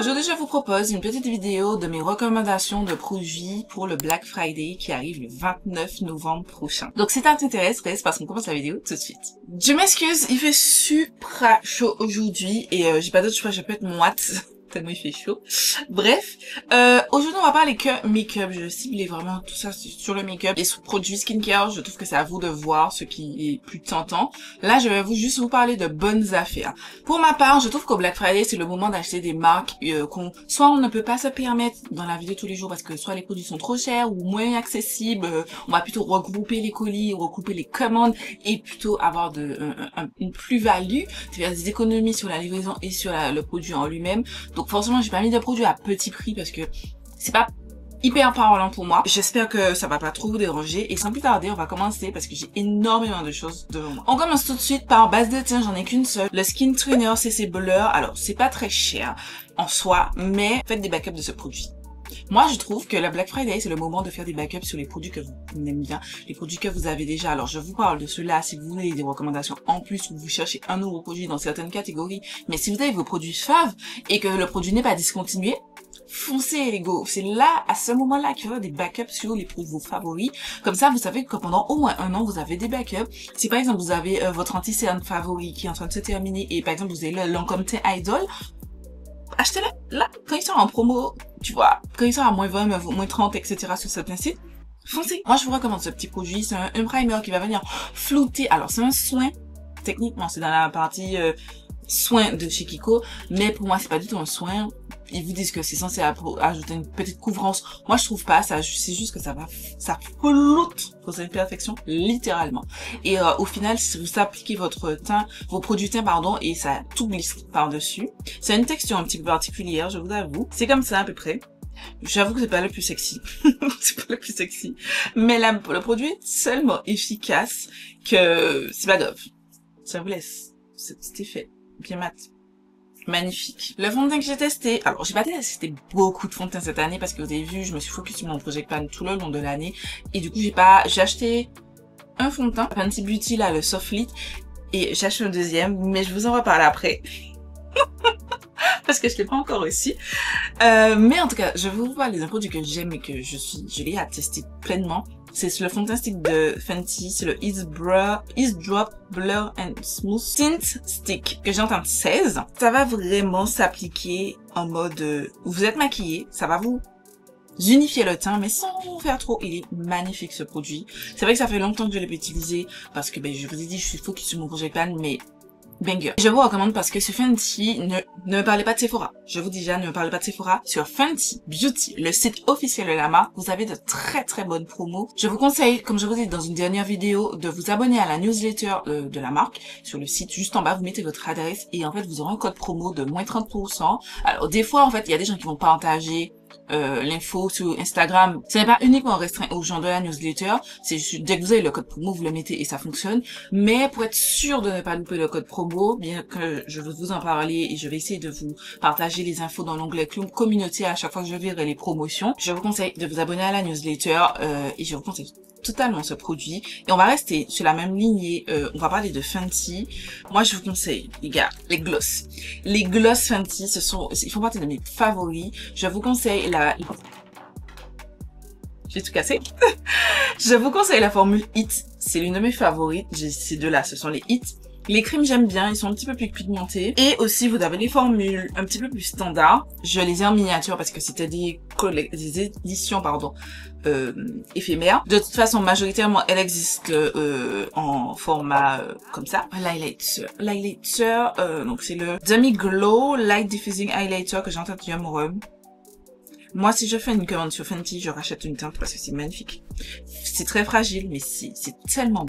Aujourd'hui, je vous propose une petite vidéo de mes recommandations de produits pour le Black Friday qui arrive le 29 novembre prochain. Donc, si ça t'intéresse, reste parce qu'on commence la vidéo tout de suite. Je m'excuse, il fait super chaud aujourd'hui et j'ai pas d'autre choix, je peux être moite. Tellement il fait chaud. Bref, aujourd'hui on va parler que make-up. Je cible vraiment tout ça sur le make-up et sur produits skincare. Je trouve que c'est à vous de voir ce qui est plus tentant. Là, je vais juste vous parler de bonnes affaires. Pour ma part, je trouve qu'au Black Friday, c'est le moment d'acheter des marques soit on ne peut pas se permettre dans la vie de tous les jours parce que soit les produits sont trop chers ou moins accessibles. On va plutôt regrouper les colis, regrouper les commandes et plutôt avoir une plus-value, c'est-à-dire des économies sur la livraison et sur le produit en lui-même. Donc forcément, j'ai pas mis de produits à petit prix parce que c'est pas hyper parlant pour moi. J'espère que ça va pas trop vous déranger. Et sans plus tarder, on va commencer parce que j'ai énormément de choses devant moi. On commence tout de suite par base de teint, j'en ai qu'une seule. Le Skin Trainer CC Blur. Alors, c'est pas très cher en soi, mais faites des backups de ce produit. Moi, je trouve que la Black Friday, c'est le moment de faire des backups sur les produits que vous aimez bien, les produits que vous avez déjà. Alors, je vous parle de ceux-là si vous voulez des recommandations en plus ou vous cherchez un nouveau produit dans certaines catégories. Mais si vous avez vos produits faves et que le produit n'est pas discontinué, foncez les go. C'est là, à ce moment-là, qu'il y aura des backups sur les produits vos favoris. Comme ça, vous savez que pendant au moins un an, vous avez des backups. Si par exemple, vous avez votre anti-cerne favori qui est en train de se terminer et par exemple, vous avez le Lancôme Teint Idol, achetez-le là, quand ils sont en promo, tu vois, quand ils sont à moins 20, moins 30, etc. sur certains sites, foncez. Moi, je vous recommande ce petit produit, c'est un primer qui va venir flouter. Alors, c'est un soin, techniquement, c'est dans la partie soin de chez Kiko, mais pour moi, c'est pas du tout un soin. Ils vous disent que c'est censé ajouter une petite couvrance. Moi, je trouve pas ça. C'est juste que ça floute vos imperfections, littéralement. Et au final, si vous appliquez vos produits teint, pardon, et ça tout glisse par-dessus. C'est une texture un petit peu particulière, je vous avoue. C'est comme ça, à peu près. J'avoue que c'est pas le plus sexy. C'est pas le plus sexy. Mais là, le produit est tellement efficace que c'est pas grave. Ça vous laisse cet effet bien mat. Magnifique. Le fond de teint que j'ai testé, alors j'ai pas testé beaucoup de fond de teint cette année parce que vous avez vu, je me suis focus sur mon Project Pan tout le long de l'année et du coup j'ai acheté un fond de teint, Fenty Beauty là, le Soft Lit, et j'ai acheté un deuxième, mais je vous en reparle après. Parce que je l'ai pas encore reçu. Mais en tout cas, je vais vous parler des produits que j'aime et que je l'ai à tester pleinement. C'est le fond de teint stick de Fenty, c'est le Ease Drop Blur and Smooth Tint Stick que j'ai en teinte 16. Ça va vraiment s'appliquer en mode vous êtes maquillé, ça va vous unifier le teint, mais sans vous faire trop. Il est magnifique ce produit. C'est vrai que ça fait longtemps que je l'ai pas utilisé parce que je vous ai dit, je suis focus sur mon Project Pan, mais banger. Je vous recommande parce que sur Fenty, ne me parlez pas de Sephora. Je vous dis déjà, ne me parlez pas de Sephora. Sur Fenty Beauty, le site officiel de la marque, vous avez de très très bonnes promos. Je vous conseille, comme je vous ai dit dans une dernière vidéo, de vous abonner à la newsletter de la marque. Sur le site, juste en bas, vous mettez votre adresse et en fait, vous aurez un code promo de moins 30%. Alors, des fois, en fait, il y a des gens qui vont partager l'info sur Instagram. Ce n'est pas uniquement restreint aux gens de la newsletter, c'est juste dès que vous avez le code promo, vous le mettez et ça fonctionne. Mais pour être sûr de ne pas louper le code promo, bien que je veux vous en parler et je vais essayer de vous partager les infos dans l'onglet communauté à chaque fois que je verrai les promotions, je vous conseille de vous abonner à la newsletter et je vous conseille totalement ce produit. Et on va rester sur la même lignée, on va parler de Fenty. Moi, je vous conseille, les gars, les gloss. Les gloss Fenty, ils font partie de mes favoris. Je vous conseille j'ai tout cassé. Je vous conseille la formule Hit. C'est l'une de mes favorites. Ces deux-là, ce sont les Hit. Les creams, j'aime bien. Ils sont un petit peu plus pigmentés. Et aussi, vous avez les formules un petit peu plus standards. Je les ai en miniature parce que c'était des éditions, pardon, éphémères. De toute façon, majoritairement, elles existent en format comme ça. L'highlighter, donc c'est le Demi Glow Light Diffusing Highlighter que j'ai en teinte Yum Rum. Moi, si je fais une commande sur Fenty, je rachète une teinte parce que c'est magnifique. C'est très fragile, mais c'est tellement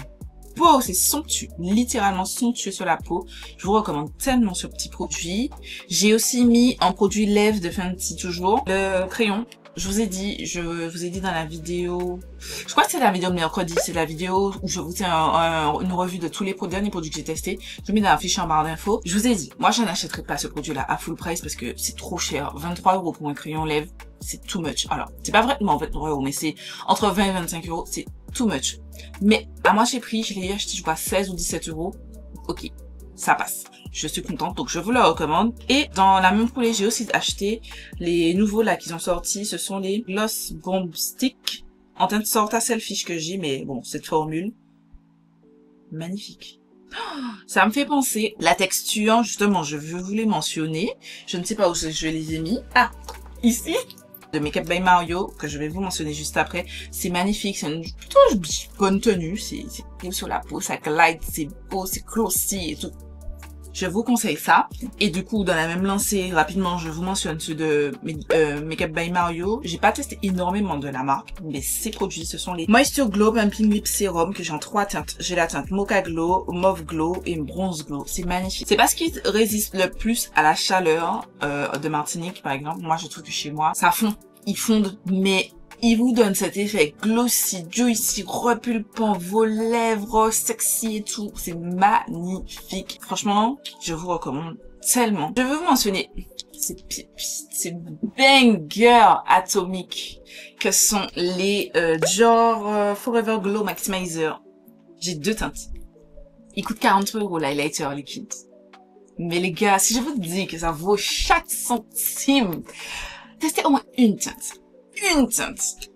beau, c'est somptueux, littéralement somptueux sur la peau. Je vous recommande tellement ce petit produit. J'ai aussi mis en produit lèvres de Fenty toujours, le crayon. Je vous ai dit dans la vidéo, je crois que c'est la vidéo de mercredi, c'est la vidéo où je vous fais une revue de tous les derniers produits que j'ai testés. Je mets dans la fiche en barre d'infos. Je vous ai dit, moi je n'achèterai pas ce produit-là à full price parce que c'est trop cher. 23 € pour un crayon lèvres, c'est too much. Alors, c'est pas vraiment 23 €, mais c'est entre 20 et 25 €, c'est too much. Mais à moitié prix, je l'ai acheté, je crois, 16 ou 17 €. Ok. ça passe. Je suis contente, donc je vous le recommande. Et dans la même foulée, j'ai aussi acheté les nouveaux là qui sont sortis. Ce sont les Gloss Bomb Stick en teinte Sorta Selfish que j'ai, mais bon, cette formule, magnifique. Ça me fait penser, la texture, justement, je veux vous les mentionner. Je ne sais pas où je les ai mis. Ah, ici, de Makeup by Mario, que je vais vous mentionner juste après. C'est magnifique, c'est une plutôt bonne tenue. C'est beau sur la peau, ça glide, c'est beau, c'est glossy et tout. Je vous conseille ça. Et du coup, dans la même lancée, rapidement, je vous mentionne ceux de Makeup by Mario. J'ai pas testé énormément de la marque, mais ces produits, ce sont les Moisture Glow Pumping Lip Serum que j'ai en 3 teintes. J'ai la teinte Mocha Glow, Mauve Glow et Bronze Glow. C'est magnifique. C'est pas ce qui résiste le plus à la chaleur de Martinique, par exemple. Moi, je trouve que chez moi, ça fond. Ils fondent, mais il vous donne cet effet glossy, juicy, repulpant, vos lèvres sexy et tout. C'est magnifique. Franchement, je vous recommande tellement. Je veux vous mentionner ces bangers atomiques que sont les Dior Forever Glow Maximizer. J'ai 2 teintes. Il coûte 40 € l'highlighter liquide. Mais les gars, si je vous dis que ça vaut chaque centime, testez au moins une teinte. Une teinte.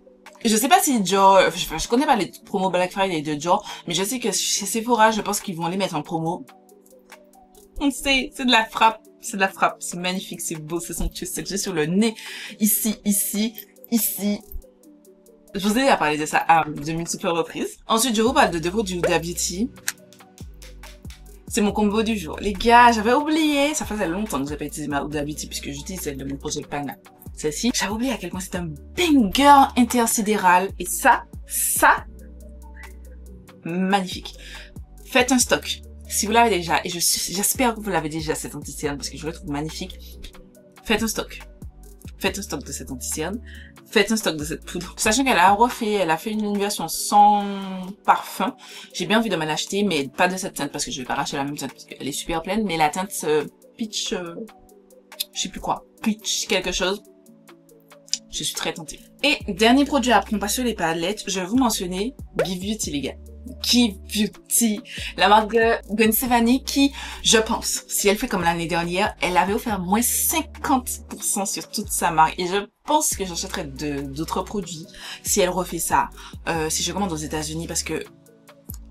Je sais pas si Dior, je connais pas les promos Black Friday de Dior, mais je sais que chez Sephora, je pense qu'ils vont les mettre en promo. On sait, c'est de la frappe, c'est de la frappe, c'est magnifique, c'est beau, c'est somptueux, c'est que j'ai sur le nez, ici, ici, ici. Je vous ai déjà parlé de ça à de multiples reprises. Ensuite, je vous parle de 2 produits Huda Beauty. C'est mon combo du jour. Les gars, j'avais oublié, ça faisait longtemps que j'ai pas utilisé ma Huda Beauty puisque j'utilise celle de mon projet Pana. Celle-ci, j'avais oublié à quel point c'est un banger intersidéral. Et ça, magnifique. Faites un stock. Si vous l'avez déjà, et j'espère que vous l'avez déjà cette anti-cerne parce que je le trouve magnifique. Faites un stock. Faites un stock de cette anti-cerne. Faites un stock de cette poudre. Sachant qu'elle a refait, elle a fait une version sans parfum. J'ai bien envie de m'en acheter, mais pas de cette teinte parce que je vais pas racheter la même teinte parce qu'elle est super pleine. Mais la teinte peach, je sais plus quoi, peach quelque chose. Je suis très tentée. Et dernier produit après on passe sur les palettes, je vais vous mentionner Give Beauty les gars. Give Beauty, la marque Gwen Stefani qui, je pense, si elle fait comme l'année dernière, elle avait offert moins 50% sur toute sa marque. Et je pense que j'achèterai d'autres produits si elle refait ça, si je commande aux États-Unis parce que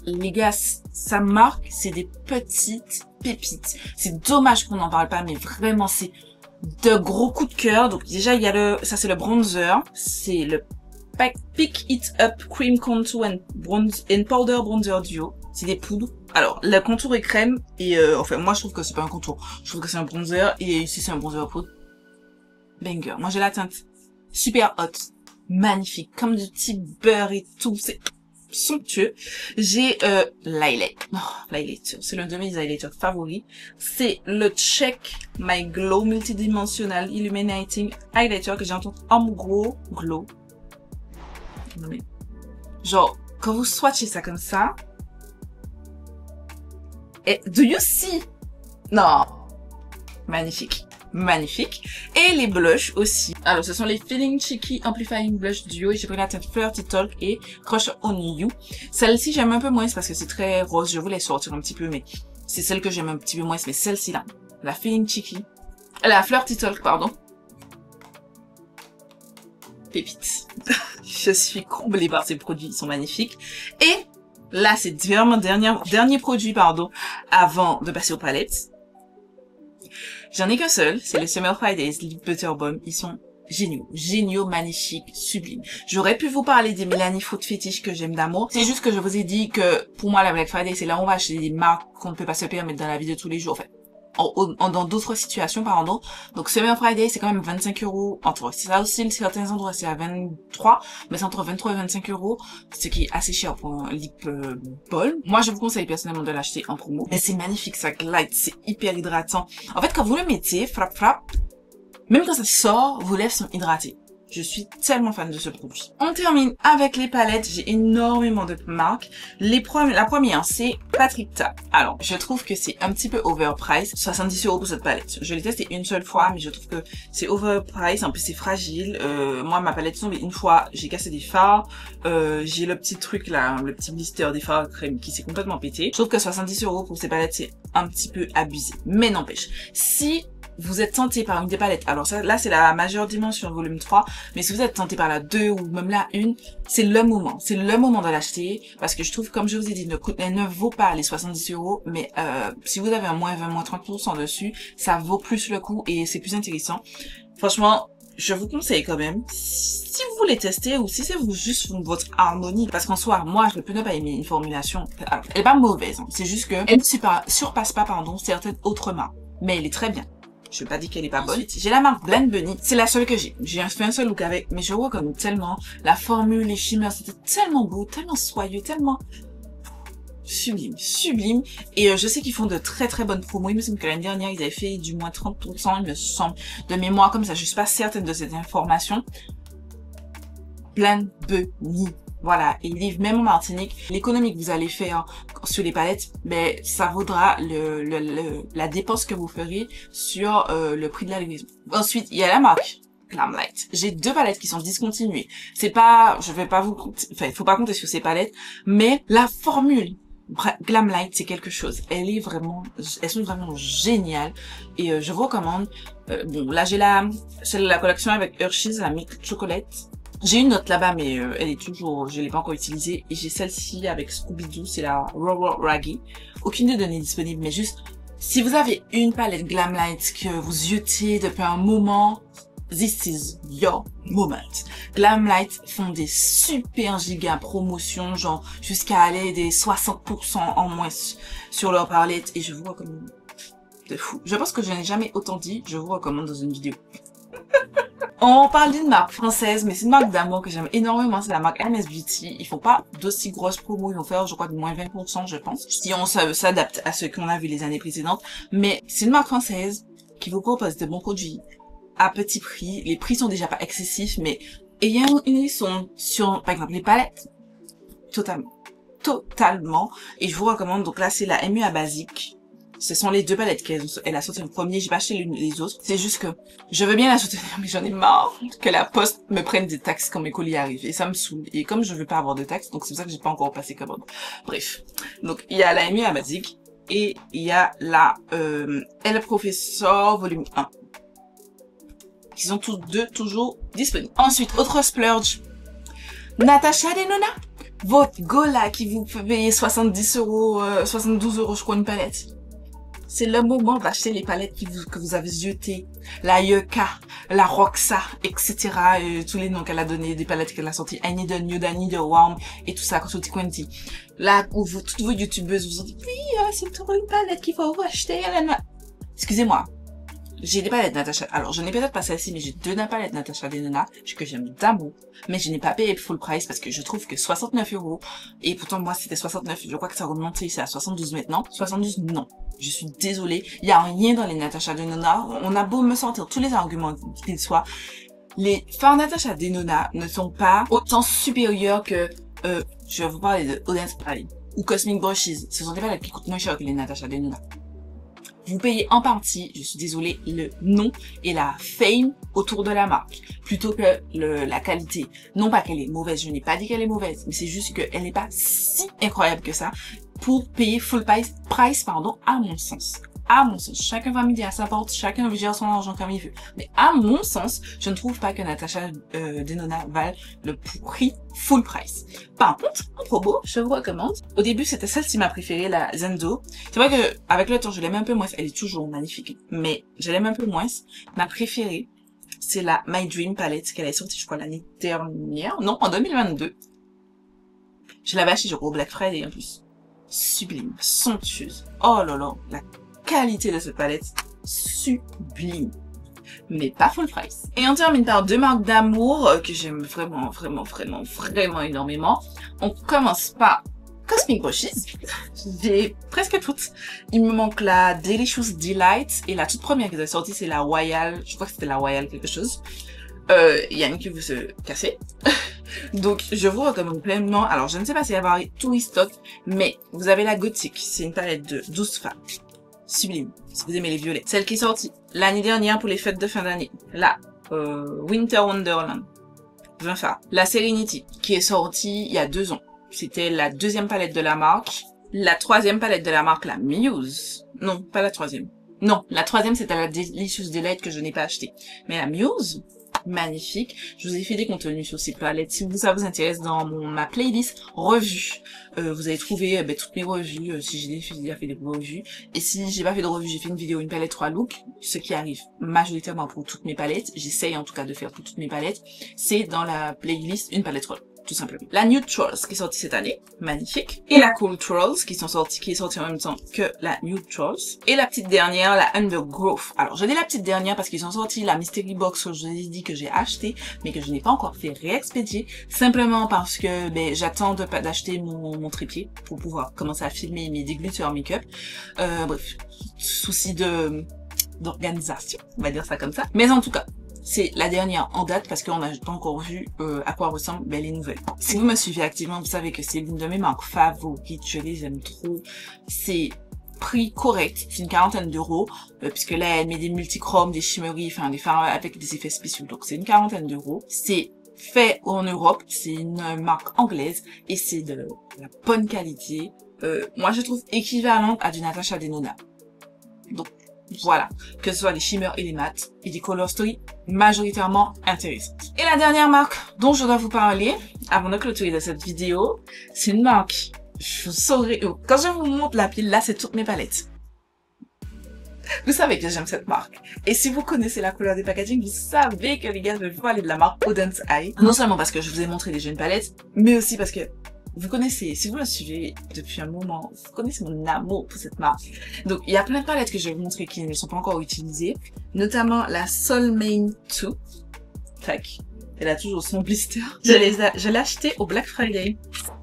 les gars, sa marque, c'est des petites pépites. C'est dommage qu'on n'en parle pas, mais vraiment c'est de gros coups de cœur. Donc déjà il y a ça c'est le bronzer, c'est le Pick It Up Cream Contour and Powder Bronzer Duo. C'est des poudres. Alors le contour est crème et enfin moi je trouve que c'est pas un contour, je trouve que c'est un bronzer et ici c'est un bronzer poudre. Banger. Moi j'ai la teinte super hot, magnifique, comme du petit beurre et tout. C'est somptueux. J'ai l'highlight. Oh, l'highlighter, c'est l'un de mes highlighters favoris. C'est le Check My Glow Multidimensional Illuminating Highlighter que j'ai en gros glow. Genre, quand vous swatchez ça comme ça, et do you see? Non, magnifique. Magnifique. Et les blushs aussi. Alors, ce sont les Feeling Cheeky Amplifying Blush Duo. Et j'ai pris la teinte Flirty Talk et Crush on You. Celle-ci, j'aime un peu moins parce que c'est très rose. Je voulais sortir un petit peu, mais c'est celle que j'aime un petit peu moins. Mais celle-ci là, la Feeling Cheeky. La Flirty Talk, pardon. Pépite. Je suis comblée par ces produits. Ils sont magnifiques. Et là, c'est vraiment dernier produit, pardon, avant de passer aux palettes. J'en ai qu'un seul, c'est les Summer Fridays Lip Butter Balm. Ils sont géniaux, géniaux, magnifiques, sublimes. J'aurais pu vous parler des Milani Fruit Fetish que j'aime d'amour. C'est juste que je vous ai dit que pour moi la Black Friday c'est là où on va acheter des marques qu'on ne peut pas se permettre dans la vie de tous les jours. En fait, dans d'autres situations, pardon. Donc Summer Friday c'est quand même 25 €. Entre ça aussi, certains endroits c'est à 23, mais c'est entre 23 et 25 €, ce qui est assez cher pour un lip balm. Moi je vous conseille personnellement de l'acheter en promo. Mais c'est magnifique, ça glide, c'est hyper hydratant. En fait quand vous le mettez, frappe, même quand ça sort, vos lèvres sont hydratées. Je suis tellement fan de ce produit. On termine avec les palettes. J'ai énormément de marques. La première, c'est Patricia. Alors, je trouve que c'est un petit peu overpriced. 70 € pour cette palette. Je l'ai testée une seule fois, mais je trouve que c'est overpriced. En plus, c'est fragile. Moi, ma palette tombée une fois, j'ai cassé des fards. J'ai le petit truc là, le petit blister des fards crème qui s'est complètement pété. Je trouve que 70 € pour ces palettes, c'est un petit peu abusé. Mais n'empêche, si vous êtes tenté par une des palettes, alors ça, là c'est la majeure dimension volume 3, mais si vous êtes tenté par la 2 ou même la 1, c'est le moment de l'acheter, parce que je trouve, comme je vous ai dit, elle ne vaut pas les 70 €, mais si vous avez un moins 20, moins 30% dessus, ça vaut plus le coup et c'est plus intéressant. Franchement, je vous conseille quand même, si vous voulez tester ou si c'est juste votre harmonie, parce qu'en soi, moi, je peux ne pas aimer une formulation, elle est pas mauvaise, hein, c'est juste que elle ne surpasse pas, certaines autres marques, mais elle est très bien. Je vais pas dire qu'elle est pas bonne. J'ai la marque Blend Bunny. C'est la seule que j'ai. J'ai fait un seul look avec, mais je vois comme tellement la formule, les shimmers, c'était tellement beau, tellement soyeux, tellement sublime, sublime. Et je sais qu'ils font de très très bonnes promos. Il me semble que l'année dernière, ils avaient fait du moins 30%, il me semble, de mémoire comme ça. Je suis pas certaine de cette information. Blend Bunny. Voilà, et ils livrent même en Martinique. L'économie que vous allez faire sur les palettes, ben ça vaudra la dépense que vous ferez sur le prix de la livraison. Ensuite, il y a la marque Glamlite. J'ai deux palettes qui sont discontinuées. C'est pas, je vais pas vous compter, enfin, il faut pas compter sur ces palettes, mais la formule Glamlite, c'est quelque chose. Elles sont vraiment géniales et je vous recommande. Bon, là j'ai la collection avec Hershey's, la Milk Chocolate. J'ai une autre là-bas, mais elle est toujours, je l'ai pas encore utilisée. Et j'ai celle-ci avec Scooby-Doo, c'est la Raw Raggy. Aucune des deux n'est disponible, mais juste, si vous avez une palette Glamlite que vous yotez depuis un moment, this is your moment. Glamlite font des super giga promotions, genre jusqu'à aller des 60% en moins sur leur palette. Et je vous recommande de fou. Je pense que je n'ai jamais autant dit, je vous recommande dans une vidéo. On parle d'une marque française, mais c'est une marque d'amour que j'aime énormément, c'est la marque Hermès Beauty. Ils font pas d'aussi grosses promos, ils vont faire, je crois, de moins 20%, je pense, si on s'adapte à ce qu'on a vu les années précédentes. Mais c'est une marque française qui vous propose de bons produits à petit prix. Les prix sont déjà pas excessifs, mais ayant une leçon sur, par exemple, les palettes, totalement. Et je vous recommande, donc là, c'est la MUA Basique. Ce sont les deux palettes qu'elle a sorti en premier. J'ai pas acheté les autres. C'est juste que je veux bien la soutenir, mais j'en ai marre que la poste me prenne des taxes quand mes colis arrivent. Et ça me saoule. Et comme je veux pas avoir de taxes, donc c'est pour ça que j'ai pas encore passé commande. Bref. Donc, il y a la MUA Basique et il y a la Elle Professeur volume 1. Qui sont tous deux toujours disponibles. Ensuite, autre splurge. Natasha Denona. Votre Gola qui vous fait payer 70 €, 72 € je crois une palette. C'est le moment d'acheter les palettes que vous avez jetées. La Yuka, la Roxa, etc. Tous les noms qu'elle a donnés, des palettes qu'elle a sorties. I Need a New, I Need a Warm, et tout ça, Tutti Quanti. Là, où toutes vos youtubeuses vous ont dit, oui, c'est trop une palette qu'il faut acheter. Excusez-moi. J'ai des palettes Natasha. Alors, je n'ai peut-être pas celle-ci, mais j'ai deux palettes Natasha Denona que j'aime d'amour. Mais je n'ai pas payé full price parce que je trouve que 69 €. Et pourtant, moi, c'était 69. Je crois que ça a remonté, c'est à 72 maintenant. 72, non. Je suis désolée. Il y a rien dans les Natasha Denona. On a beau me sortir tous les arguments qu'ils soient. Les fards Natasha Denona ne sont pas autant supérieurs que, je vais vous parler de Oden Spray ou Cosmic Brushes. Ce sont des palettes qui coûtent moins cher que les Natasha Denona. Vous payez en partie, je suis désolée, le nom et la fame autour de la marque, plutôt que la qualité. Non pas qu'elle est mauvaise, je n'ai pas dit qu'elle est mauvaise, mais c'est juste qu'elle n'est pas si incroyable que ça pour payer full price, à mon sens. À mon sens, chacun va midi à sa porte, chacun gère son argent comme il veut. Mais à mon sens, je ne trouve pas que Natasha Denona vale le prix full price. Par contre, en promo, je vous recommande. Au début, c'était celle-ci ma préférée, la Zendo. C'est vrai que avec le temps, je l'aime un peu moins. Elle est toujours magnifique, mais je l'aime un peu moins. Ma préférée, c'est la My Dream Palette qu'elle est sortie, je crois, l'année dernière. Non, en 2022. Je l'avais acheté, je crois, au Black Friday en plus. Sublime, somptueuse. Oh là là, la qualité de cette palette, sublime, mais pas full price. Et on termine par deux marques d'amour que j'aime vraiment énormément. On commence par Cosmic Brushes. J'ai presque toutes. Il me manque la Delicious Delight et la toute première qui est sortie, c'est la Royal. Je crois que c'était la Royal quelque chose. il y a une qui veut se casser. Donc, je vous recommande pleinement. Alors, je ne sais pas s'il va y avoir tout restock, mais vous avez la Gothic. C'est une palette de 12 femmes. Sublime, si vous aimez les violets. Celle qui est sortie l'année dernière pour les fêtes de fin d'année. La Winter Wonderland. 20 femmes. La Serenity, qui est sortie il y a 2 ans. C'était la 2e palette de la marque. La 3e palette de la marque, la Muse. Non, pas la 3e. Non, la 3e, c'était la Delicious Delight que je n'ai pas acheté. Mais la Muse, magnifique. Je vous ai fait des contenus sur ces palettes. Si ça vous intéresse, dans ma playlist revues, vous allez trouver toutes mes revues, si j'ai déjà fait des revues. Et si j'ai pas fait de revues, j'ai fait une vidéo, une palette 3 looks, ce qui arrive majoritairement pour toutes mes palettes. J'essaye en tout cas de faire pour toutes mes palettes. C'est dans la playlist une palette 3 looks. Tout simplement. La Nude Trolls qui est sortie cette année, magnifique. Et la Cool Trolls qui est sortie en même temps que la Nude Trolls. Et la petite dernière, la Undergrowth. Alors, je dis la petite dernière parce qu'ils ont sorti la Mystery Box que je vous ai dit que j'ai acheté, mais que je n'ai pas encore fait réexpédier. Simplement parce que, j'attends d'acheter mon trépied pour pouvoir commencer à filmer mes dégluteurs make-up. Bref, souci d'organisation, on va dire ça comme ça. Mais en tout cas, c'est la dernière en date parce qu'on n'a pas encore vu à quoi ressemblent les nouvelles. Si vous me suivez activement, vous savez que c'est l'une de mes marques favorites, je les aime trop. C'est prix correct, c'est une 40aine d'euros, puisque là elle met des multichromes, des shimmeries, enfin des fards avec des effets spéciaux, donc c'est une 40aine d'euros. C'est fait en Europe, c'est une marque anglaise et c'est de la bonne qualité. Moi je trouve équivalente à du Natasha Denona. Donc voilà, que ce soit les shimmers et les mats, et des color story majoritairement intéressantes. Et la dernière marque dont je dois vous parler, avant de clôturer de cette vidéo, c'est une marque, je saurais, quand je vous montre la pile, là c'est toutes mes palettes. Vous savez que j'aime cette marque. Et si vous connaissez la couleur des packaging, vous savez que les gars, je vais vous parler de la marque Auden's Eye. Non seulement parce que je vous ai montré déjà une palette, mais aussi parce que vous connaissez, si vous la suivez depuis un moment, vous connaissez mon amour pour cette marque. Donc, il y a plein de palettes que je vais vous montrer qui ne sont pas encore utilisées, notamment la Soulmane 2. Tac. Elle a toujours son blister. Je l'ai acheté au Black Friday.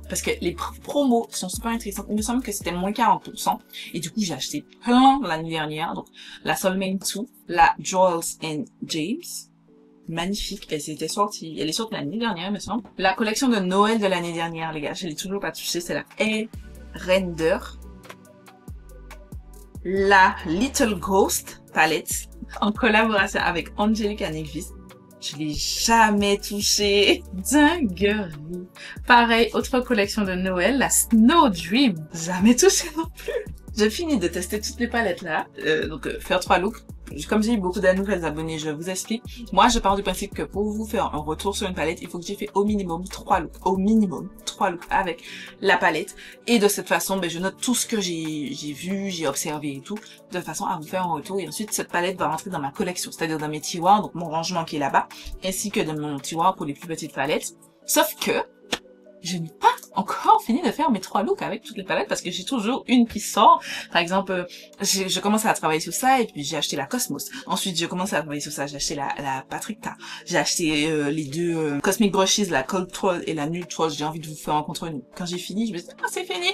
Parce que les promos sont super intéressantes. Il me semble que c'était moins 40%. Et du coup, j'ai acheté plein l'année dernière. Donc, la Soulmane 2, la Jewels and James. Magnifique, elle est sortie l'année dernière, il me semble. La collection de Noël de l'année dernière, les gars, je l'ai toujours pas touchée, c'est la Air Render. La Little Ghost palette, en collaboration avec Angelica Nyqvist. Je l'ai jamais touchée. Dinguerie. Pareil, autre collection de Noël, la Snow Dream. Jamais touchée non plus. J'ai fini de tester toutes les palettes là. Faire 3 looks. Comme j'ai eu beaucoup de nouvelles abonnés, je vous explique. Moi, je pars du principe que pour vous faire un retour sur une palette, il faut que j'ai fait au minimum 3 looks. Au minimum 3 looks avec la palette. Et de cette façon, je note tout ce que j'ai vu, j'ai observé et tout, de façon à vous faire un retour. Et ensuite, cette palette va rentrer dans ma collection, c'est-à-dire dans mes tiroirs, donc mon rangement qui est là-bas, ainsi que dans mon tiroir pour les plus petites palettes. Sauf que je n'ai pas encore fini de faire mes 3 looks avec toutes les palettes parce que j'ai toujours une qui sort. Par exemple, je commençais à travailler sur ça et puis j'ai acheté la Cosmos. Ensuite, je commençais à travailler sur ça, j'ai acheté la Patrickta. J'ai acheté les deux Cosmic Brushes, la Cold Troll et la Nude Troll. J'ai envie de vous faire rencontrer une. Quand j'ai fini, je me suis dit, ah, c'est fini.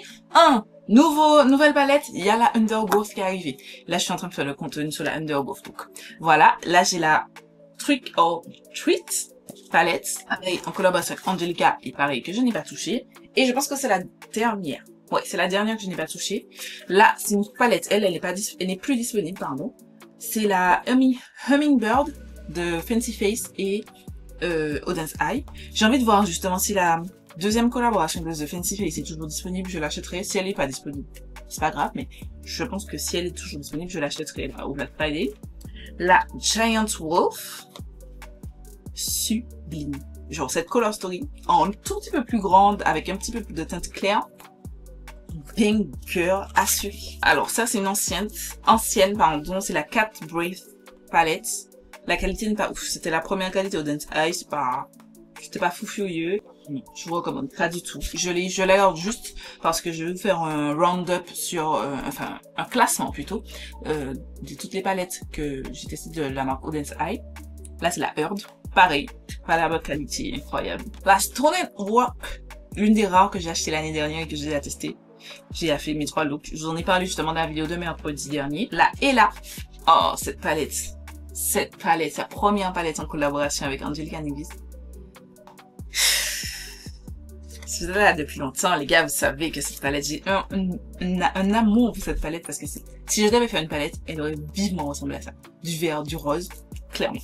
Nouvelle palette, il y a la Undergrowth qui est arrivée. Là, je suis en train de faire le contenu sur la Undergrowth. Donc, voilà. Là, j'ai la Trick or Treat palette, pareil, en collaboration avec Angelica, et pareil, que je n'ai pas touché. Et je pense que c'est la dernière. Ouais, c'est la dernière que je n'ai pas touchée. Là, c'est une palette, elle n'est plus disponible, pardon. C'est la Hummingbird de Fancy Face et Auden's Eye. J'ai envie de voir justement si la deuxième collaboration de Fancy Face est toujours disponible, je l'achèterai. Si elle n'est pas disponible, c'est pas grave, mais je pense que si elle est toujours disponible, je l'achèterai au Black Friday. La Giant Wolf. Sublime. Genre cette color story en un tout petit peu plus grande avec un petit peu plus de teinte claire. Banger assuré. Alors ça c'est une ancienne pardon, c'est la Cat Breath palette. La qualité n'est pas ouf, c'était la première qualité Auden's Eye, c'était pas fou furieux. Non, je vous recommande pas du tout. Je la garde juste parce que je vais vous faire un round-up sur, enfin un classement plutôt, de toutes les palettes que j'ai testées de la marque Auden's Eye. Là c'est la Heard. Pareil, pas la bonne qualité, incroyable. La Stolen Rock, l'une des rares que j'ai acheté l'année dernière et que j'ai testé. J'ai fait mes 3 looks. Je vous en ai parlé justement dans la vidéo de mercredi dernier. La Ella. Oh, cette palette. cette palette, sa première palette en collaboration avec Angelica Nivis. Si vous êtes là depuis longtemps, les gars, vous savez que cette palette, j'ai un amour pour cette palette parce que si je devais faire une palette, elle aurait vivement ressemblé à ça. Du vert, du rose, clairement.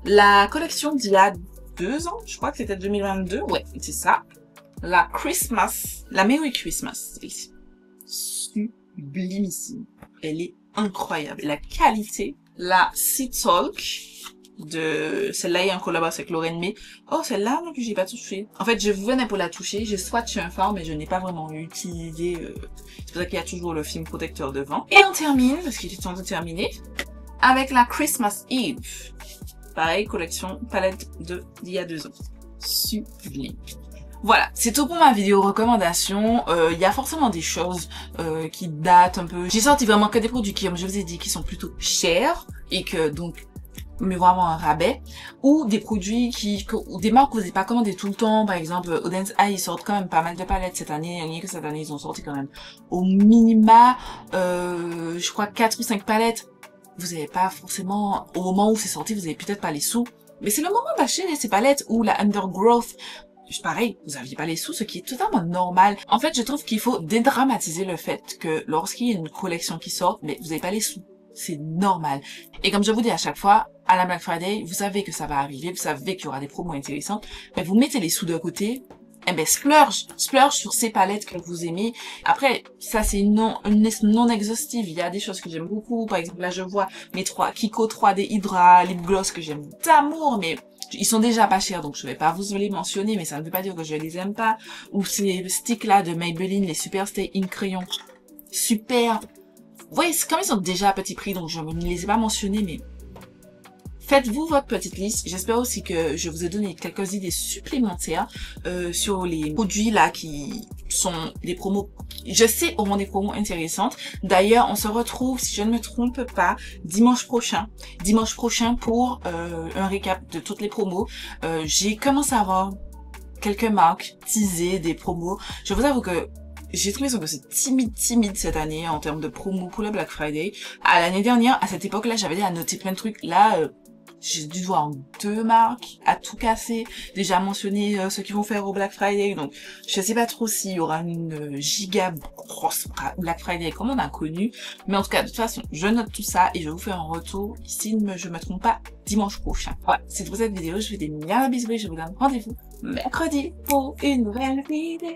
La collection d'il y a 2 ans, je crois que c'était 2022, ouais, c'est ça. La Merry Christmas, c'est ici. Sublimissime. Elle est incroyable. La qualité, la Sea Talk de celle-là est en collaboration avec Lauren May. Oh, celle-là, non plus, j'ai pas touché. En fait, je venais pour la toucher, j'ai swatché un fard, mais je n'ai pas vraiment utilisé, c'est pour ça qu'il y a toujours le film protecteur devant. Et on termine, parce qu'il est temps de terminer, avec la Christmas Eve. Pareil, collection, palette d'il y a 2 ans. Sublime. Voilà, c'est tout pour ma vidéo recommandation. Il y a forcément des choses qui datent un peu. J'ai sorti vraiment que des produits qui, comme je vous ai dit, qui sont plutôt chers et que donc mais vraiment un rabais, ou des produits ou des marques que vous n'avez pas commandé tout le temps. Par exemple, Odense Eye, ils sortent quand même pas mal de palettes cette année. Rien que cette année, ils ont sorti quand même au minima, je crois 4 ou 5 palettes. Vous n'avez pas forcément, au moment où c'est sorti, vous n'avez peut-être pas les sous. Mais c'est le moment d'acheter ces palettes. Ou la Undergrowth, pareil, vous n'aviez pas les sous, ce qui est totalement normal. En fait, je trouve qu'il faut dédramatiser le fait que lorsqu'il y a une collection qui sort, mais vous n'avez pas les sous. C'est normal. Et comme je vous dis à chaque fois, à la Black Friday, vous savez que ça va arriver, vous savez qu'il y aura des promos intéressantes, mais vous mettez les sous de côté, et ben splurge sur ces palettes que vous aimez. Après, ça c'est une liste non exhaustive, il y a des choses que j'aime beaucoup, par exemple là je vois mes Kiko 3D Hydra Lip Gloss que j'aime d'amour, mais ils sont déjà pas chers, donc je vais pas vous les mentionner, mais ça ne veut pas dire que je les aime pas. Ou ces sticks là de Maybelline, les Super Stay Ink Crayon, super. Vous voyez, comme ils sont déjà à petit prix, donc je ne les ai pas mentionnés, mais faites-vous votre petite liste. J'espère aussi que je vous ai donné quelques idées supplémentaires sur les produits là qui sont des promos. Je sais auront des promos intéressantes. D'ailleurs, on se retrouve, si je ne me trompe pas, dimanche prochain pour un récap de toutes les promos. J'ai commencé à avoir quelques marques teasées des promos. Je vous avoue que j'ai trouvé que c'est timide cette année en termes de promo pour le Black Friday. À l'année dernière, à cette époque-là, j'avais déjà noté plein de trucs. Là, j'ai dû voir 2 marques à tout casser. Déjà mentionné ce qu'ils vont faire au Black Friday. Donc, je sais pas trop s'il y aura une giga grosse Black Friday comme on a connu. Mais en tout cas, de toute façon, je note tout ça et je vous fais un retour, si je me trompe pas, dimanche prochain. Voilà, c'est pour cette vidéo. Je vous fais des milliards de bisous et je vous donne rendez-vous mercredi pour une nouvelle vidéo.